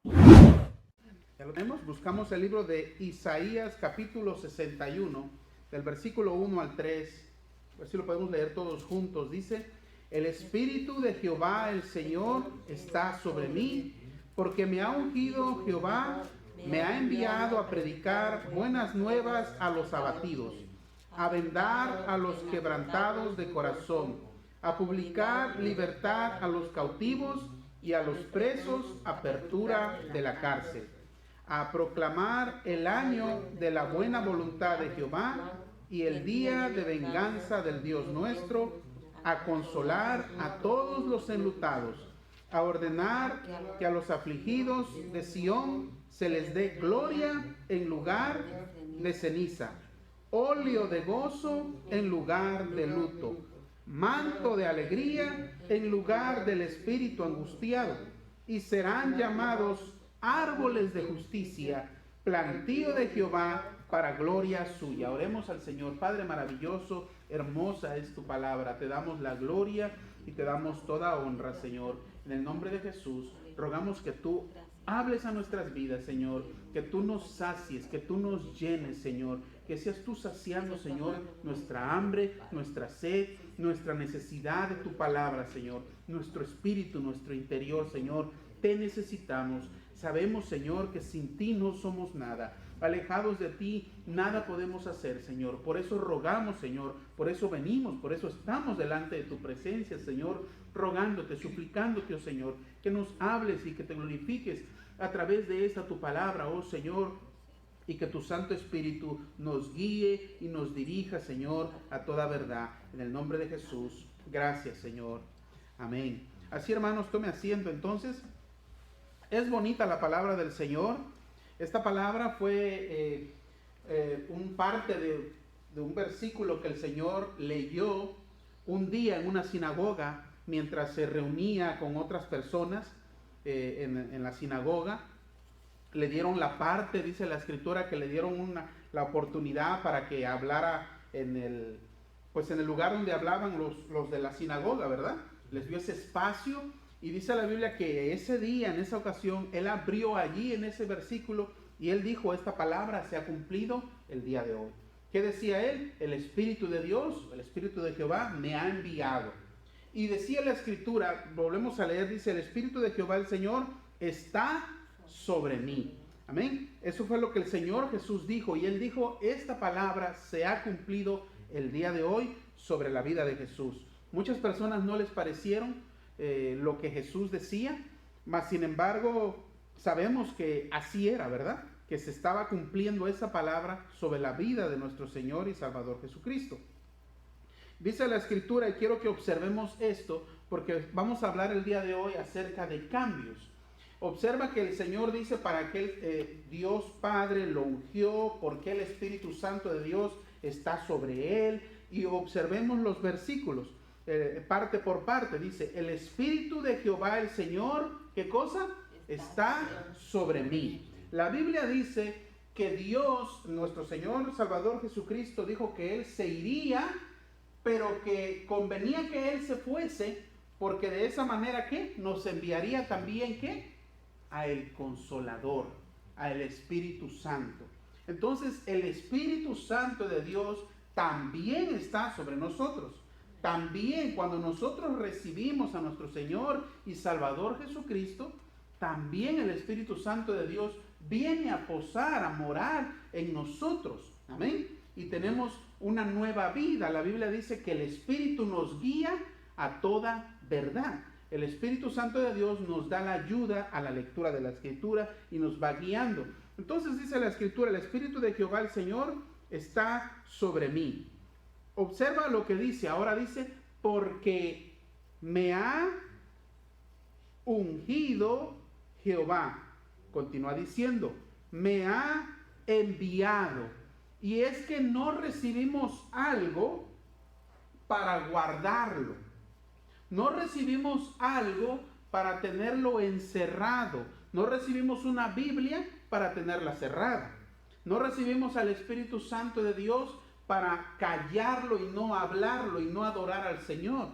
Ya lo tenemos, buscamos el libro de Isaías capítulo 61, del versículo 1 al 3, a ver si lo podemos leer todos juntos. Dice: el Espíritu de Jehová el Señor está sobre mí, porque me ha ungido Jehová, me ha enviado a predicar buenas nuevas a los abatidos, a vendar a los quebrantados de corazón, a publicar libertad a los cautivos y a los presos apertura de la cárcel, a proclamar el año de la buena voluntad de Jehová y el día de venganza del Dios nuestro, a consolar a todos los enlutados, a ordenar que a los afligidos de Sión se les dé gloria en lugar de ceniza, óleo de gozo en lugar de luto, manto de alegría en lugar del espíritu angustiado, y serán llamados árboles de justicia, plantío de Jehová para gloria suya. Oremos al Señor. Padre maravilloso, hermosa es tu palabra. Te damos la gloria y te damos toda honra, Señor. En el nombre de Jesús, rogamos que tú hables a nuestras vidas, Señor, que tú nos sacies, que tú nos llenes, Señor, que seas tú saciando, Señor, nuestra hambre, nuestra sed, nuestra necesidad de tu palabra, Señor, nuestro espíritu, nuestro interior, Señor. Te necesitamos. Sabemos, Señor, que sin ti no somos nada. Alejados de ti, nada podemos hacer, Señor. Por eso rogamos, Señor. Por eso venimos, por eso estamos delante de tu presencia, Señor, rogándote, suplicándote, oh Señor, que nos hables y que te glorifiques a través de esta tu palabra, oh Señor, y que tu Santo Espíritu nos guíe y nos dirija, Señor, a toda verdad. En el nombre de Jesús. Gracias, Señor. Amén. Así, hermanos, tome asiento entonces. Es bonita la palabra del Señor. Esta palabra fue un parte de un versículo que el Señor leyó un día en una sinagoga mientras se reunía con otras personas en la sinagoga. Le dieron la parte, dice la escritura, que le dieron la oportunidad para que hablara en el lugar donde hablaban los de la sinagoga, ¿verdad? Les dio ese espacio. Y dice la Biblia que ese día, en esa ocasión, él abrió allí en ese versículo y él dijo: esta palabra se ha cumplido el día de hoy. ¿Qué decía él? El Espíritu de Dios, el Espíritu de Jehová me ha enviado. Y decía la escritura, volvemos a leer, dice: el Espíritu de Jehová el Señor está sobre mí. Amén. Eso fue lo que el Señor Jesús dijo, y él dijo: esta palabra se ha cumplido el día de hoy sobre la vida de Jesús. Muchas personas no les parecieron lo que Jesús decía, mas sin embargo sabemos que así era, ¿verdad? Que se estaba cumpliendo esa palabra sobre la vida de nuestro Señor y Salvador Jesucristo. Dice la escritura, y quiero que observemos esto porque vamos a hablar el día de hoy acerca de cambios. Observa que el Señor dice para que Dios Padre lo ungió, porque el Espíritu Santo de Dios está sobre él, y observemos los versículos. Parte por parte, dice: el Espíritu de Jehová el Señor, ¿qué cosa? Está sobre mí. La Biblia dice que Dios, nuestro Señor Salvador Jesucristo, dijo que Él se iría, pero que convenía que Él se fuese, porque de esa manera, ¿qué? Nos enviaría también, ¿qué? A el Consolador, a el Espíritu Santo. Entonces, el Espíritu Santo de Dios también está sobre nosotros. También cuando nosotros recibimos a nuestro Señor y Salvador Jesucristo, también el Espíritu Santo de Dios viene a posar, a morar en nosotros. Amén. Y tenemos una nueva vida. La Biblia dice que el Espíritu nos guía a toda verdad. El Espíritu Santo de Dios nos da la ayuda a la lectura de la Escritura y nos va guiando. Entonces dice la Escritura: el Espíritu de Jehová el Señor está sobre mí. Observa lo que dice, ahora dice: porque me ha ungido Jehová. Continúa diciendo: me ha enviado. Y es que no recibimos algo para guardarlo. No recibimos algo para tenerlo encerrado. No recibimos una Biblia para tenerla cerrada. No recibimos al Espíritu Santo de Dios para callarlo y no hablarlo y no adorar al Señor.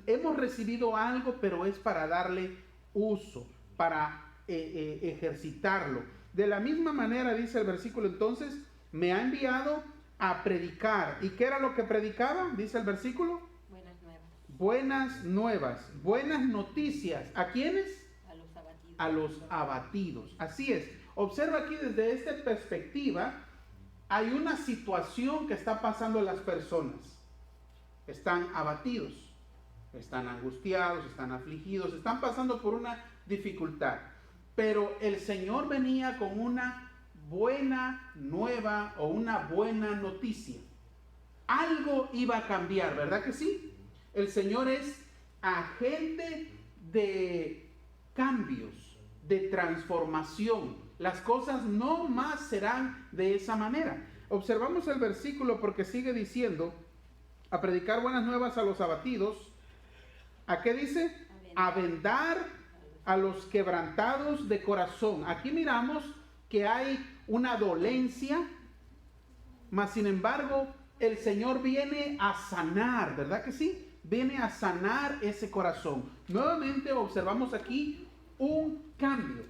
Hemos recibido algo, pero es para darle uso, para ejercitarlo. De la misma manera, dice el versículo entonces, me ha enviado a predicar. ¿Y qué era lo que predicaba? Dice el versículo. Buenas nuevas. Buenas nuevas, buenas noticias. ¿A quiénes? A los abatidos. A los abatidos. Así es. Observa aquí desde esta perspectiva, hay una situación que está pasando en las personas. Están abatidos, están angustiados, están afligidos, están pasando por una dificultad. Pero el Señor venía con una buena nueva o una buena noticia. Algo iba a cambiar, ¿verdad que sí? El Señor es agente de cambios, de transformación. Las cosas no más serán de esa manera. Observamos el versículo porque sigue diciendo, a predicar buenas nuevas a los abatidos. ¿A qué dice? A vendar a los quebrantados de corazón. Aquí miramos que hay una dolencia, mas sin embargo el Señor viene a sanar, ¿verdad que sí? Viene a sanar ese corazón. Nuevamente observamos aquí un cambio.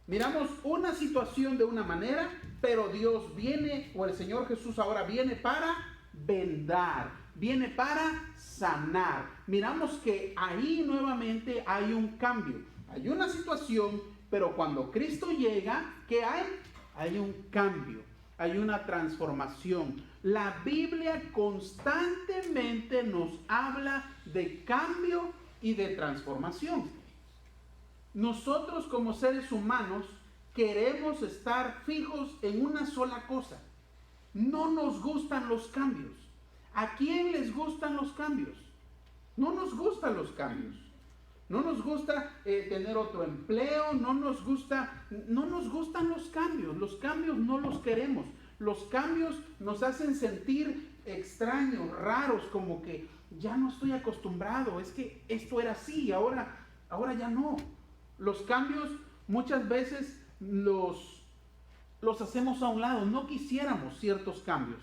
Miramos una situación de una manera, pero Dios viene, o el Señor Jesús ahora viene para vendar, viene para sanar. Miramos que ahí nuevamente hay un cambio. Hay una situación, pero cuando Cristo llega, ¿qué hay? Hay un cambio, hay una transformación. La Biblia constantemente nos habla de cambio y de transformación. Nosotros como seres humanos queremos estar fijos en una sola cosa. No nos gustan los cambios. ¿A quién les gustan los cambios? No nos gustan los cambios. No nos gusta tener otro empleo, no nos gustan los cambios. Los cambios no los queremos. Los cambios nos hacen sentir extraños, raros, como que ya no estoy acostumbrado. Es que esto era así, ahora ya no. Los cambios muchas veces los hacemos a un lado. No quisiéramos ciertos cambios.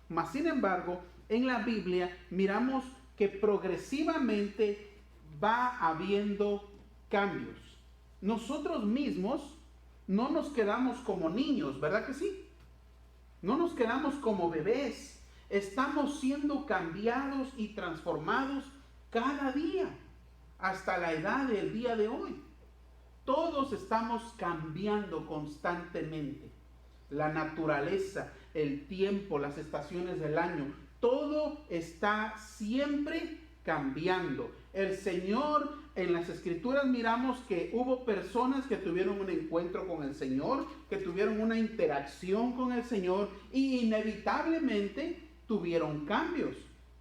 Mas sin embargo, en la Biblia miramos que progresivamente va habiendo cambios. Nosotros mismos no nos quedamos como niños, ¿verdad que sí? No nos quedamos como bebés. Estamos siendo cambiados y transformados cada día, hasta la edad del día de hoy. Todos estamos cambiando constantemente. La naturaleza, el tiempo, las estaciones del año, todo está siempre cambiando. El Señor, en las Escrituras miramos que hubo personas que tuvieron un encuentro con el Señor, que tuvieron una interacción con el Señor y inevitablemente tuvieron cambios.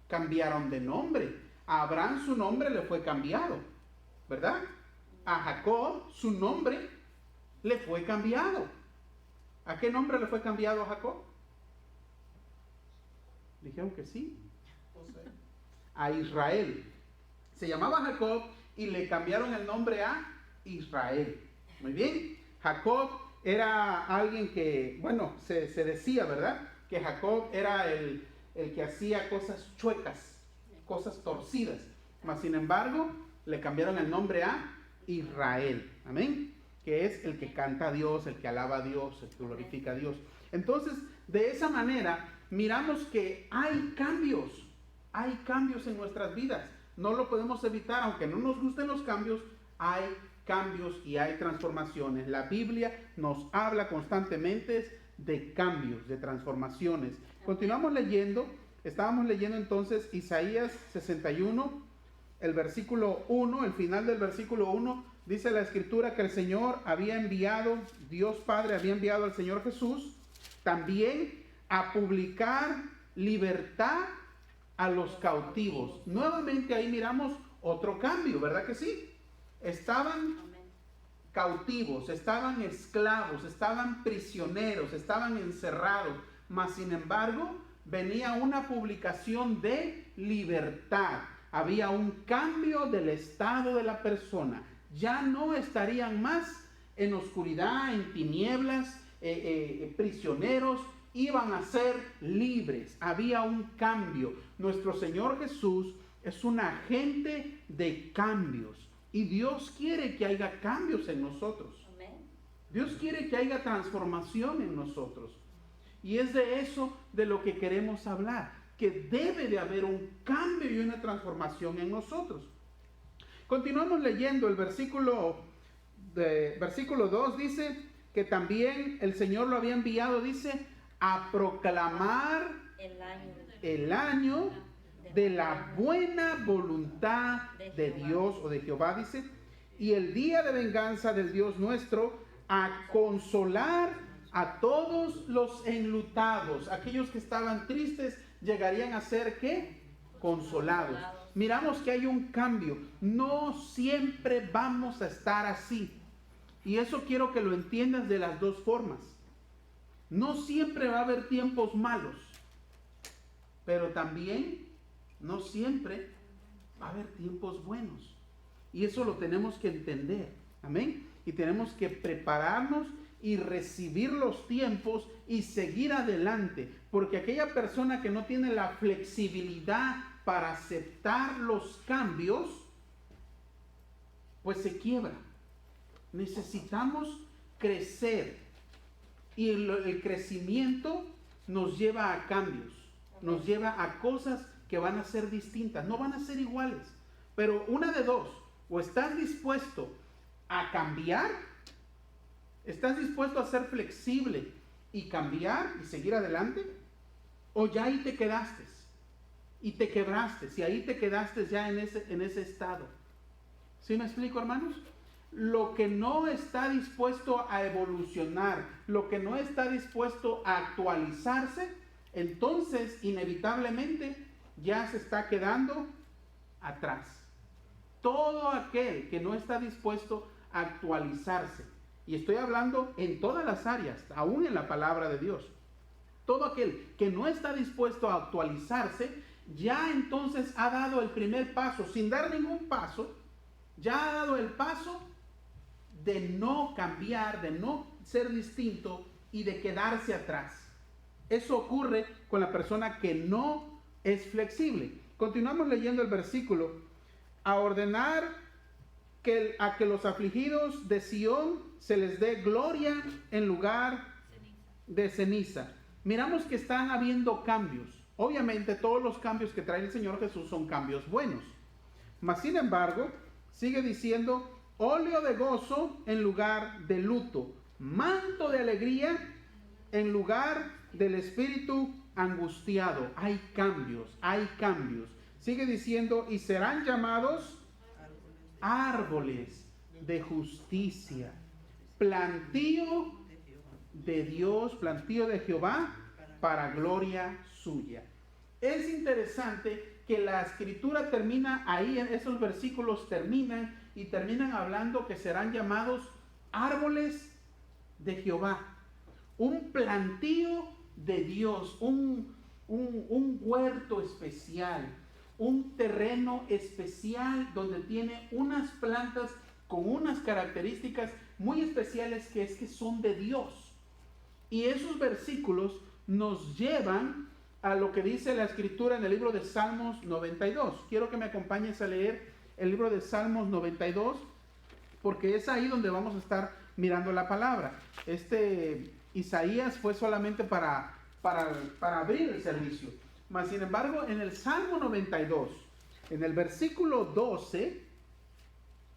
Cambiaron de nombre. A Abraham su nombre le fue cambiado, ¿verdad? A Jacob su nombre le fue cambiado. ¿A qué nombre le fue cambiado a Jacob? Dijeron que sí. A Israel. Se llamaba Jacob y le cambiaron el nombre a Israel. Muy bien. Jacob era alguien que, bueno, se decía, ¿verdad? Que Jacob era el que hacía cosas chuecas, cosas torcidas. Mas sin embargo, le cambiaron el nombre a Israel. Amén. Que es el que canta a Dios, el que alaba a Dios, el que glorifica a Dios. Entonces, de esa manera, miramos que hay cambios en nuestras vidas. No lo podemos evitar, aunque no nos gusten los cambios, hay cambios y hay transformaciones. La Biblia nos habla constantemente de cambios, de transformaciones. Continuamos leyendo, estábamos leyendo entonces Isaías 61, el versículo 1, el final del versículo 1, dice la Escritura que el Señor había enviado, Dios Padre había enviado al Señor Jesús, también a publicar libertad a los cautivos. Nuevamente ahí miramos otro cambio, ¿verdad que sí? Estaban cautivos, estaban esclavos, estaban prisioneros, estaban encerrados, mas sin embargo venía una publicación de libertad. Había un cambio del estado de la persona. Ya no estarían más en oscuridad, en tinieblas, prisioneros, iban a ser libres. Había un cambio. Nuestro Señor Jesús es un agente de cambios y Dios quiere que haya cambios en nosotros. Amén. Dios quiere que haya transformación en nosotros. Y es de eso de lo que queremos hablar, que debe de haber un cambio y una transformación en nosotros. Continuamos leyendo el versículo 2, dice que también el Señor lo había enviado, dice, a proclamar el año de la buena voluntad de Dios o de Jehová, dice, y el día de venganza del Dios nuestro, a consolar a todos los enlutados. Aquellos que estaban tristes llegarían a ser, ¿qué? Consolados. Miramos que hay un cambio. No siempre vamos a estar así. Y eso quiero que lo entiendas de las dos formas. No siempre va a haber tiempos malos, pero también no siempre va a haber tiempos buenos. Y eso lo tenemos que entender. Amén. Y tenemos que prepararnos y recibir los tiempos y seguir adelante. Porque aquella persona que no tiene la flexibilidad para aceptar los cambios, pues se quiebra. Necesitamos crecer. Y el crecimiento nos lleva a cambios. Nos lleva a cosas que van a ser distintas. No van a ser iguales. Pero una de dos. O estás dispuesto a cambiar, estás dispuesto a ser flexible y cambiar y seguir adelante, o ya ahí te quedaste y te quebraste, y ahí te quedaste ya en ese estado. ¿Sí me explico, hermanos? Lo que no está dispuesto a evolucionar, lo que no está dispuesto a actualizarse, entonces inevitablemente ya se está quedando atrás. Todo aquel que no está dispuesto a actualizarse, y estoy hablando en todas las áreas, aún en la palabra de Dios, todo aquel que no está dispuesto a actualizarse, ya entonces ha dado el primer paso, sin dar ningún paso, ya ha dado el paso de no cambiar, de no ser distinto y de quedarse atrás. Eso ocurre con la persona que no es flexible. Continuamos leyendo el versículo. A ordenar a que los afligidos de Sión se les dé gloria en lugar de ceniza. Miramos que están habiendo cambios. Obviamente todos los cambios que trae el Señor Jesús son cambios buenos. Mas sin embargo, sigue diciendo, óleo de gozo en lugar de luto, manto de alegría en lugar del espíritu angustiado. Hay cambios, hay cambios. Sigue diciendo, y serán llamados árboles de justicia, plantío de Dios, plantío de Jehová, para gloria suya. Es interesante que la escritura termina ahí, en esos versículos terminan hablando que serán llamados árboles de Jehová, un plantío de Dios, un huerto especial, un terreno especial donde tiene unas plantas con unas características muy especiales que son de Dios. Y esos versículos nos llevan a lo que dice la escritura en el libro de Salmos 92. Quiero que me acompañes a leer el libro de Salmos 92, porque es ahí donde vamos a estar mirando la palabra. Isaías fue solamente para abrir el servicio. Mas sin embargo, en el Salmo 92, en el versículo 12,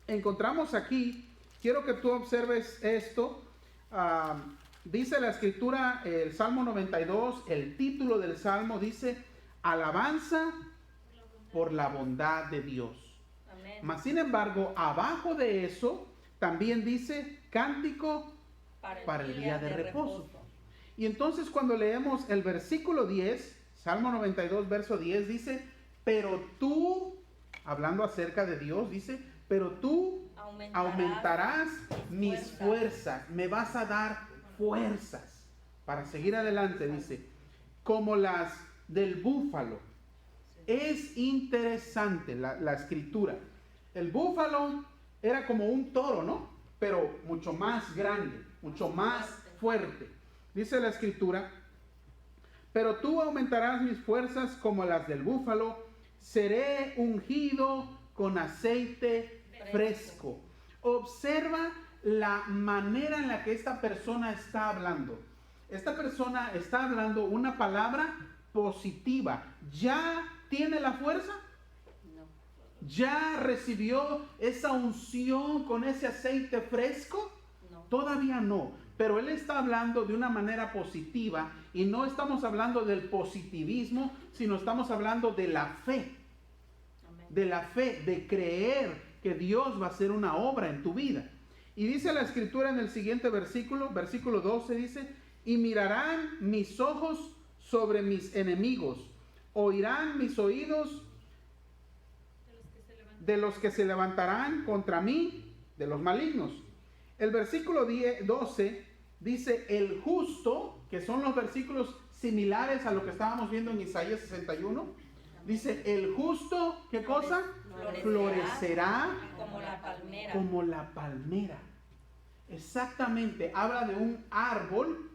encontramos aquí, quiero que tú observes esto, dice la escritura, el Salmo 92, el título del Salmo dice, alabanza por la bondad de Dios. Amén. Mas sin embargo, abajo de eso, también dice, cántico para el día de reposo. Y entonces cuando leemos el versículo 10, Salmo 92, verso 10, dice, pero tú, hablando acerca de Dios, dice, pero tú aumentarás mis fuerzas, me vas a dar fuerzas para seguir adelante, dice, como las del búfalo. Es interesante la escritura. El búfalo era como un toro, ¿no? Pero mucho más grande, mucho más fuerte. Dice la escritura, pero tú aumentarás mis fuerzas como las del búfalo, seré ungido con aceite fresco. Observa la manera en la que esta persona está hablando. Esta persona está hablando una palabra positiva. ¿Ya tiene la fuerza? No. ¿Ya recibió esa unción con ese aceite fresco? No. Todavía no. Pero él está hablando de una manera positiva y no estamos hablando del positivismo, sino estamos hablando de la fe. Amén. De la fe, de creer que Dios va a hacer una obra en tu vida. Y dice la escritura en el siguiente versículo, versículo 12, dice: y mirarán mis ojos sobre mis enemigos, oirán mis oídos de los que se levantarán contra mí, de los malignos. El versículo 12 dice: el justo, que son los versículos similares a lo que estábamos viendo en Isaías 61, dice: el justo, ¿qué cosa? Florecerá como la palmera. Como la palmera. Exactamente, habla de un árbol,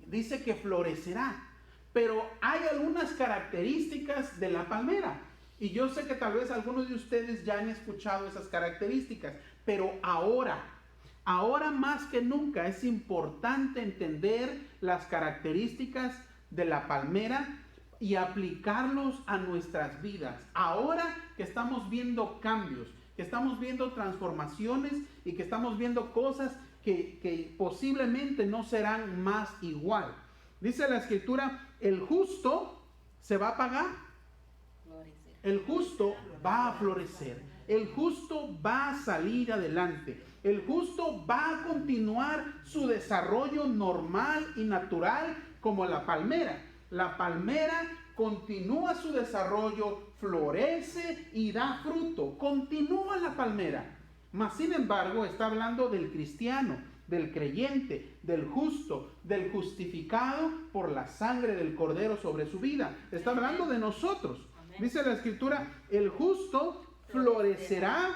dice que florecerá. Pero hay algunas características de la palmera. Y yo sé que tal vez algunos de ustedes ya han escuchado esas características. Pero ahora más que nunca es importante entender las características de la palmera y aplicarlos a nuestras vidas. Ahora que estamos viendo cambios, que estamos viendo transformaciones y que estamos viendo cosas que posiblemente no serán más igual. Dice la escritura: el justo se va a pagar. El justo va a florecer. El justo va a salir adelante. El justo va a continuar su desarrollo normal y natural como la palmera. La palmera continúa su desarrollo, florece y da fruto. Continúa la palmera. Mas sin embargo está hablando del cristiano, del creyente, del justo, del justificado por la sangre del Cordero sobre su vida. Está hablando de nosotros. Dice la escritura: el justo florecerá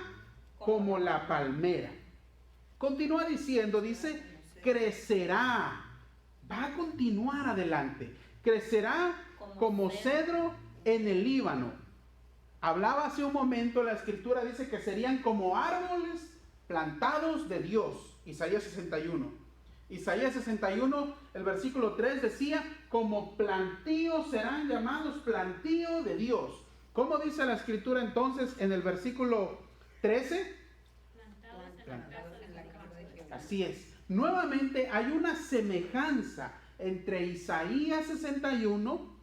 como la palmera. Continúa diciendo, dice: crecerá. Va a continuar adelante. Crecerá como cedro en el Líbano. Hablaba hace un momento, la escritura dice que serían como árboles plantados de Dios. Isaías 61. Isaías 61, el versículo 3 decía: como plantío serán llamados, plantío de Dios. ¿Cómo dice la escritura entonces en el versículo 13? Plantados en la casa de Jehová. Así es. Nuevamente hay una semejanza entre Isaías 61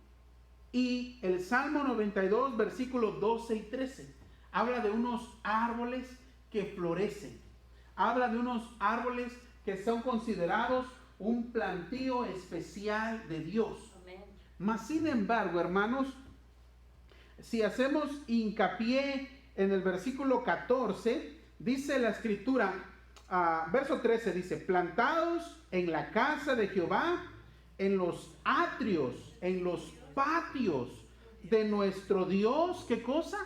y el Salmo 92, versículos 12 y 13. Habla de unos árboles que florecen. Habla de unos árboles que son considerados un plantío especial de Dios. Amén. Mas sin embargo, hermanos, si hacemos hincapié en el versículo 14, dice la escritura, verso 13 dice: plantados en la casa de Jehová, en los atrios, en los patios de nuestro Dios, ¿qué cosa?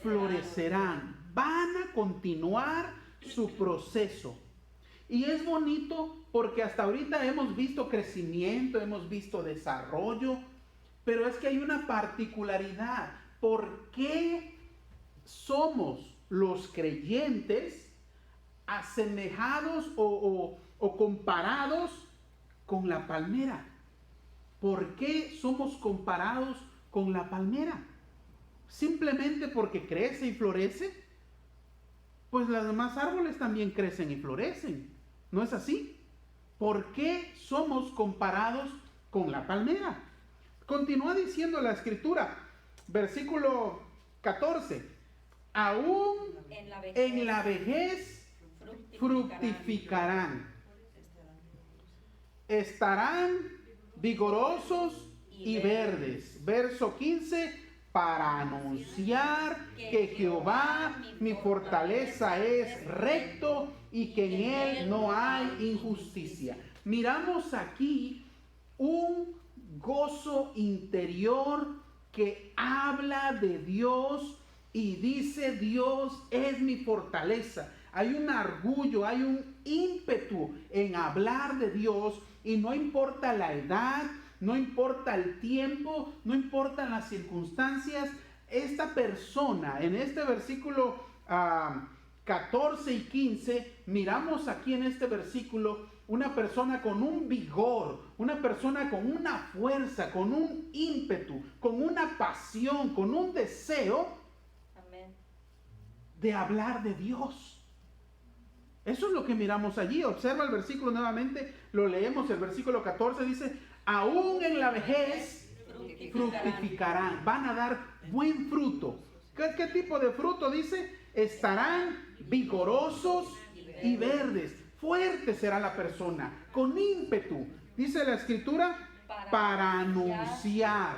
Florecerán. Van a continuar su proceso. Y es bonito porque hasta ahorita hemos visto crecimiento, hemos visto desarrollo, pero es que hay una particularidad. ¿Por qué somos los creyentes asemejados o comparados con la palmera? ¿Por qué somos comparados con la palmera? ¿Simplemente porque crece y florece? Pues los demás árboles también crecen y florecen. ¿No es así? ¿Por qué somos comparados con la palmera? Continúa diciendo la escritura, versículo 14: aún en la vejez fructificarán. Estarán vigorosos y verdes. Verso 15: para anunciar que Jehová mi fortaleza es recto y que en él no hay injusticia. Miramos aquí un gozo interior que habla de Dios y dice: Dios es mi fortaleza. Hay un orgullo, hay un ímpetu en hablar de Dios, y no importa la edad, no importa el tiempo, no importan las circunstancias. Esta persona en este versículo 14 y 15, miramos aquí en este versículo una persona con un vigor, una persona con una fuerza, con un ímpetu, con una pasión, con un deseo Amén. de hablar de Dios. Eso es lo que miramos allí. Observa el versículo nuevamente, lo leemos, el versículo 14 dice, aún en la vejez fructificarán, van a dar buen fruto. ¿Qué tipo de fruto dice? Estarán vigorosos y verdes. Fuerte será la persona, con ímpetu, dice la Escritura, para anunciar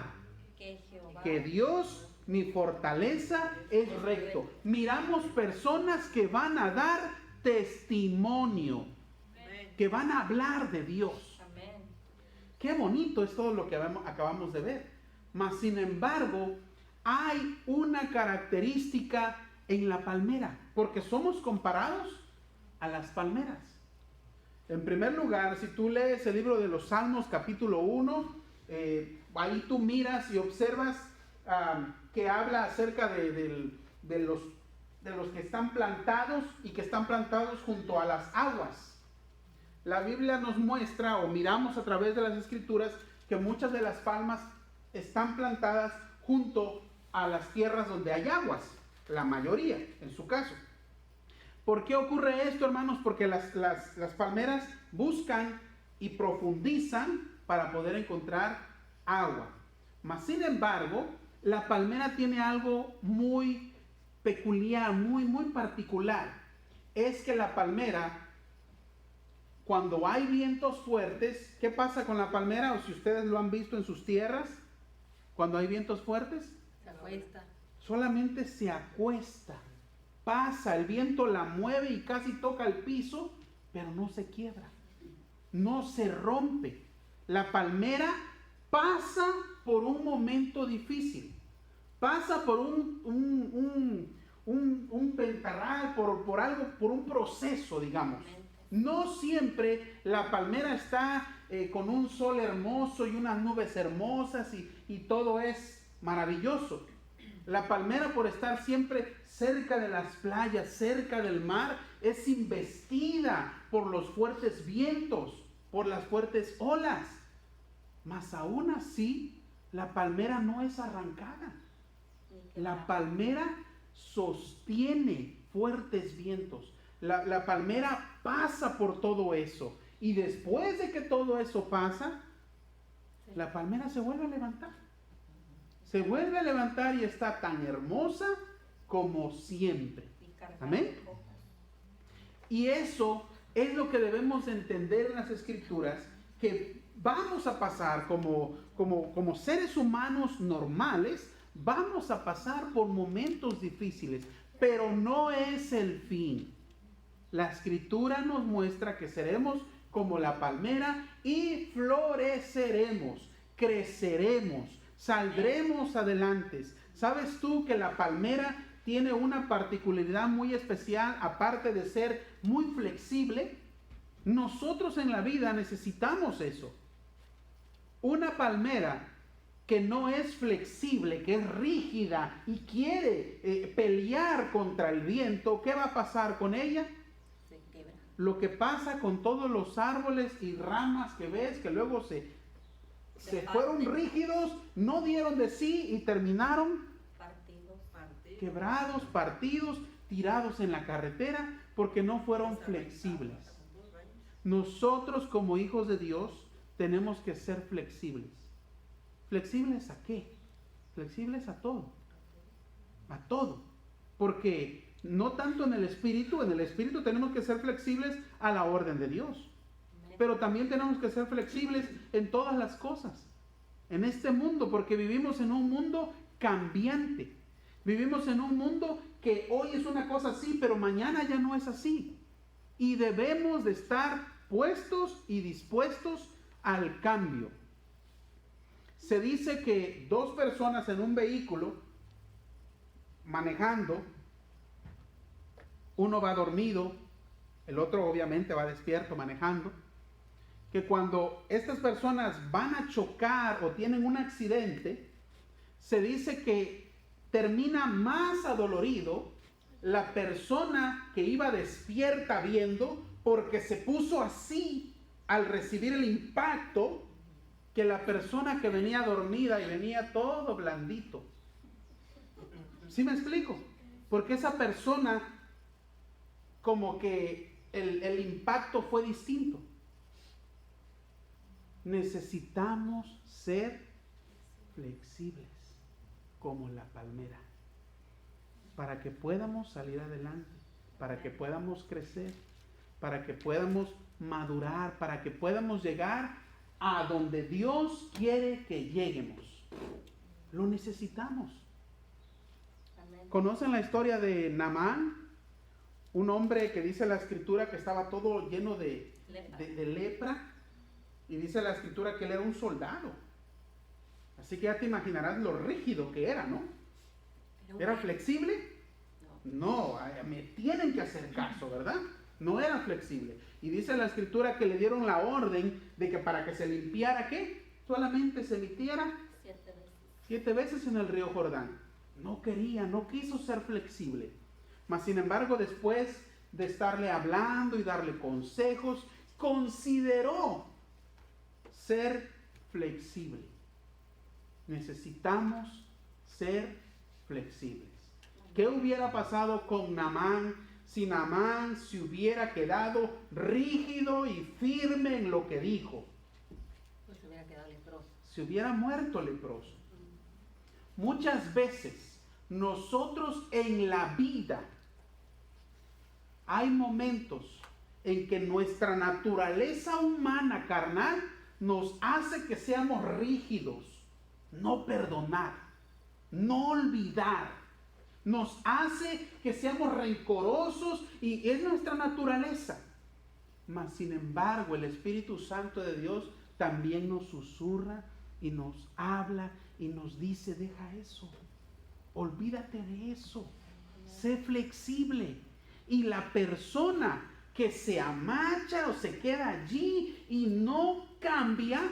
que Dios, mi fortaleza, es recto. Miramos personas que van a dar testimonio, que van a hablar de Dios. Amén. Qué bonito es todo lo que acabamos de ver. Mas, sin embargo, hay una característica en la palmera, porque somos comparados a las palmeras. En primer lugar, si tú lees el libro de los Salmos capítulo 1, ahí tú miras y observas que habla acerca de los que están plantados y que están plantados junto a las aguas. La Biblia nos muestra, o miramos a través de las Escrituras, que muchas de las palmas están plantadas junto a las tierras donde hay aguas, la mayoría, en su caso. ¿Por qué ocurre esto, hermanos? Porque las palmeras buscan y profundizan para poder encontrar agua. Mas, sin embargo, la palmera tiene algo muy peculiar, muy particular. Es que la palmera, cuando hay vientos fuertes, ¿qué pasa con la palmera? O si ustedes lo han visto en sus tierras, cuando hay vientos fuertes, Se acuesta. solamente se acuesta. Pasa, el viento la mueve y casi toca el piso, pero no se quiebra, no se rompe. La palmera pasa por un momento difícil, pasa por un ventarral, por algo, por un proceso, digamos. No siempre la palmera está con un sol hermoso y unas nubes hermosas y todo es maravilloso. La palmera, por estar siempre cerca de las playas, cerca del mar, es investida por los fuertes vientos, por las fuertes olas. Mas aún así, la palmera no es arrancada. La palmera sostiene fuertes vientos. La palmera pasa por todo eso. Y después de que todo eso pasa, la palmera se vuelve a levantar. Se vuelve a levantar y está tan hermosa como siempre. Amén. Y eso es lo que debemos entender en las Escrituras, que vamos a pasar como seres humanos normales, vamos a pasar por momentos difíciles, pero no es el fin. La Escritura nos muestra que seremos como la palmera y floreceremos, creceremos, saldremos adelante. ¿Sabes tú que la palmera tiene una particularidad muy especial, aparte de ser muy flexible? Nosotros en la vida necesitamos eso. Una palmera que no es flexible, que es rígida y quiere pelear contra el viento, ¿qué va a pasar con ella? Se quebra. Lo que pasa con todos los árboles y ramas que ves, que luego se fueron rígidos, no dieron de sí y terminaron quebrados, partidos, tirados en la carretera porque no fueron flexibles. Nosotros como hijos de Dios tenemos que ser flexibles. ¿Flexibles a qué? Flexibles a todo. A todo. Porque no tanto en el espíritu tenemos que ser flexibles a la orden de Dios. Pero también tenemos que ser flexibles en todas las cosas. En este mundo, porque vivimos en un mundo cambiante. Vivimos en un mundo que hoy es una cosa así, pero mañana ya no es así. Y debemos de estar puestos y dispuestos al cambio. Se dice que dos personas en un vehículo manejando, uno va dormido, el otro obviamente va despierto manejando, que cuando estas personas van a chocar o tienen un accidente, se dice que termina más adolorido la persona que iba despierta viendo, porque se puso así al recibir el impacto, que la persona que venía dormida y venía todo blandito. ¿Sí me explico? Porque esa persona, como que el impacto fue distinto. Necesitamos ser flexibles como la palmera, para que podamos salir adelante, para que podamos crecer, para que podamos madurar, para que podamos llegar a donde Dios quiere que lleguemos. Lo necesitamos. Amén. ¿Conocen la historia de Naamán? Un hombre que dice la escritura que estaba todo lleno de lepra, y dice la escritura que él era un soldado. Así que ya te imaginarás lo rígido que era, ¿no? ¿Era flexible? No, me tienen que hacer caso, ¿verdad? No era flexible. Y dice la escritura que le dieron la orden de que para que se limpiara, ¿qué? Solamente se metiera 7 veces en el río Jordán. No quería, no quiso ser flexible. Mas sin embargo, después de estarle hablando y darle consejos, consideró ser flexible. Necesitamos ser flexibles. ¿Qué hubiera pasado con Naamán si Naamán se hubiera quedado rígido y firme en lo que dijo? Pues se hubiera quedado leproso. Se hubiera muerto leproso. Muchas veces nosotros en la vida hay momentos en que nuestra naturaleza humana carnal nos hace que seamos rígidos, no perdonar, no olvidar. Nos hace que seamos rencorosos y es nuestra naturaleza. Mas sin embargo, el Espíritu Santo de Dios también nos susurra y nos habla y nos dice: deja eso, olvídate de eso, sé flexible. Y la persona que se amacha o se queda allí y no cambia,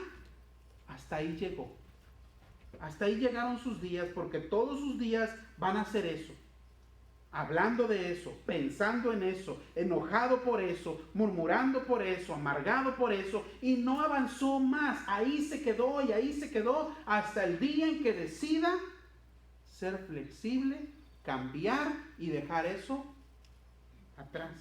hasta ahí llegó. Hasta ahí llegaron sus días, porque todos sus días van a ser eso. Hablando de eso, pensando en eso, enojado por eso, murmurando por eso, amargado por eso, y no avanzó más. Ahí se quedó y ahí se quedó hasta el día en que decida ser flexible, cambiar y dejar eso atrás.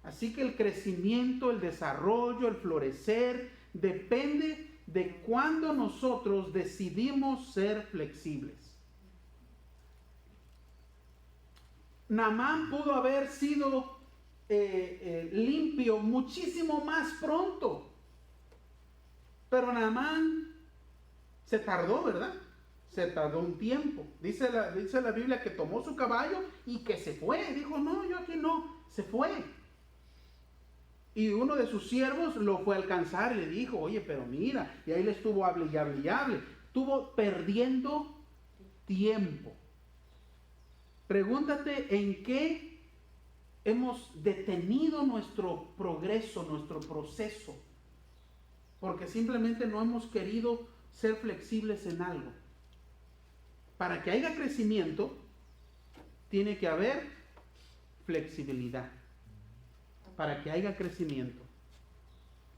Así que el crecimiento, el desarrollo, el florecer depende de cuando nosotros decidimos ser flexibles. Naamán pudo haber sido limpio muchísimo más pronto, pero Naamán se tardó, ¿verdad? Se tardó un tiempo. Dice la Biblia que tomó su caballo y que se fue. Dijo: no, yo aquí no. Se fue. Y uno de sus siervos lo fue a alcanzar y le dijo: oye, pero mira. Y ahí le estuvo hable y hable y hable. Estuvo perdiendo tiempo. Pregúntate en qué hemos detenido nuestro progreso, nuestro proceso. Porque simplemente no hemos querido ser flexibles en algo. Para que haya crecimiento, tiene que haber flexibilidad. Para que haya crecimiento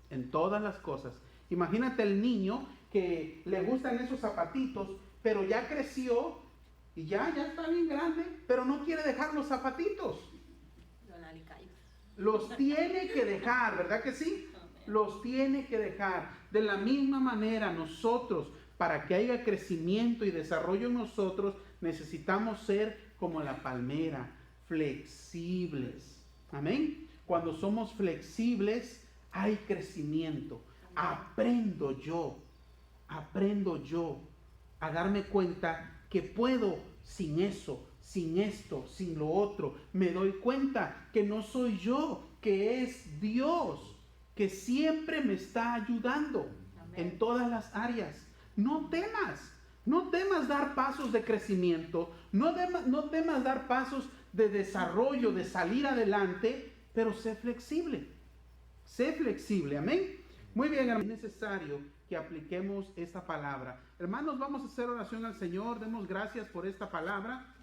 en todas las cosas. Imagínate el niño que le gustan esos zapatitos, pero ya creció y ya está bien grande, pero no quiere dejar los zapatitos. Los tiene que dejar, ¿verdad que sí? Los tiene que dejar. De la misma manera, nosotros, para que haya crecimiento y desarrollo en nosotros, necesitamos ser como la palmera, flexibles. Amén. Cuando somos flexibles, hay crecimiento. Aprendo yo a darme cuenta que puedo sin eso, sin esto, sin lo otro. Me doy cuenta que no soy yo, que es Dios, que siempre me está ayudando. Amén. En todas las áreas. No temas dar pasos de crecimiento, no temas dar pasos de desarrollo, de salir adelante, pero sé flexible, amén. Muy bien, hermanos, es necesario que apliquemos esta palabra. Hermanos, vamos a hacer oración al Señor, demos gracias por esta palabra.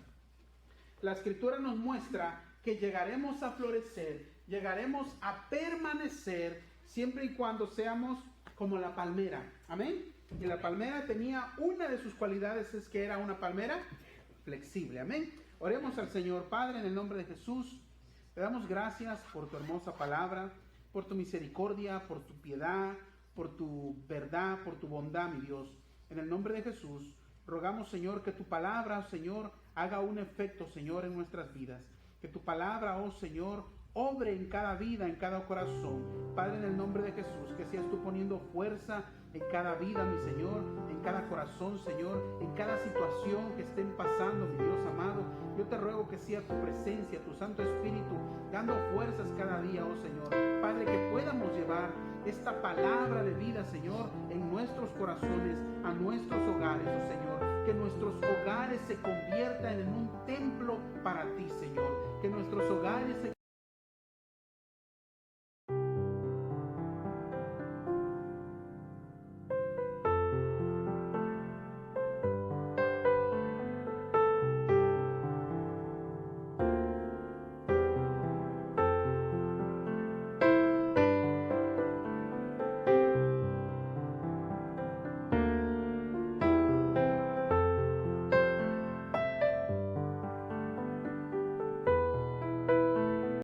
La Escritura nos muestra que llegaremos a florecer, llegaremos a permanecer siempre y cuando seamos como la palmera. Amén. Y la palmera tenía una de sus cualidades, es que era una palmera flexible. Amén. Oremos al Señor. Padre, en el nombre de Jesús, te damos gracias por tu hermosa palabra, por tu misericordia, por tu piedad, por tu verdad, por tu bondad, mi Dios. En el nombre de Jesús, rogamos, Señor, que tu palabra, Señor, haga un efecto, Señor, en nuestras vidas. Que tu palabra, oh Señor, obre en cada vida, en cada corazón. Padre, en el nombre de Jesús, que seas tú poniendo fuerza en cada vida, mi Señor, en cada corazón, Señor, en cada situación que estén pasando, mi Dios amado. Yo te ruego que sea tu presencia, tu Santo Espíritu, dando fuerzas cada día, oh Señor. Padre, que podamos llevar esta palabra de vida, Señor, en nuestros corazones, a nuestros hogares, oh Señor. Que nuestros hogares se conviertan en un templo para ti, Señor. Que nuestros hogares se